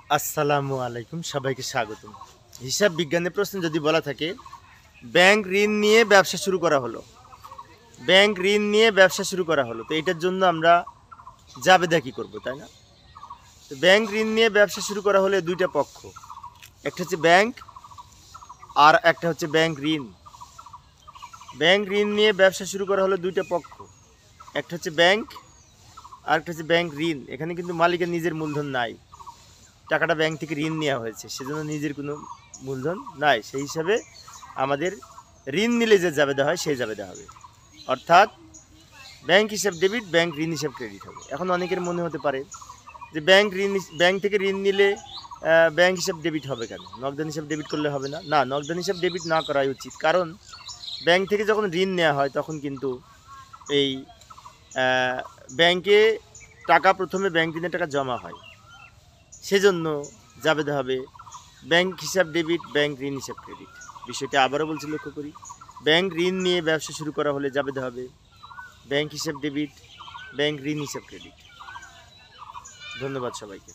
আসসালামু আলাইকুম, সবাইকে স্বাগতম। হিসাব বিজ্ঞানের প্রশ্ন যদি বলা থাকে, ব্যাংক ঋণ নিয়ে ব্যবসা শুরু করা হলো, তো এটার জন্য আমরা জাবেদা কি করব, তাই না? তো ব্যাংক ঋণ নিয়ে ব্যবসা শুরু করা হলে দুইটা পক্ষ, একটা হচ্ছে ব্যাংক আর একটা হচ্ছে ব্যাংক ঋণ। ব্যাংক ঋণ নিয়ে ব্যবসা শুরু করা হলো দুইটা পক্ষ, একটা হচ্ছে ব্যাংক আর একটা হচ্ছে ব্যাংক ঋণ। এখানে কিন্তু মালিকের নিজের মূলধন নাই, টাকাটা ব্যাংক থেকে ঋণ নেওয়া হয়েছে, সেজন্য নিজের কোনো মূলধন নাই। সেই হিসাবে আমাদের ঋণ নিলে যে জাবেদা হয় সেই জাবেদা হবে, অর্থাৎ ব্যাংক হিসাব ডেবিট, ব্যাংক ঋণ হিসাব ক্রেডিট হবে। এখন অনেকের মনে হতে পারে যে ব্যাংক থেকে ঋণ নিলে ব্যাংক হিসাব ডেবিট হবে কেন, নগদান হিসাব ডেবিট করলে হবে না? না, নগদান হিসাব ডেবিট না করাই উচিত। কারণ ব্যাংক থেকে যখন ঋণ নেওয়া হয় তখন কিন্তু এই ব্যাংকে টাকা, প্রথমে ব্যাংক ঋণের টাকা জমা হয়, সেজন্য জাবেদা হবে ব্যাংক হিসাব ডেবিট, ব্যাংক ঋণ হিসাব ক্রেডিট। বিষয়টা আবারও বলছি, লক্ষ্য করি। ব্যাংক ঋণ নিয়ে ব্যবসা শুরু করা হলে জাবেদা হবে ব্যাংক হিসাব ডেবিট, ব্যাংক ঋণ হিসাব ক্রেডিট। ধন্যবাদ সবাইকে।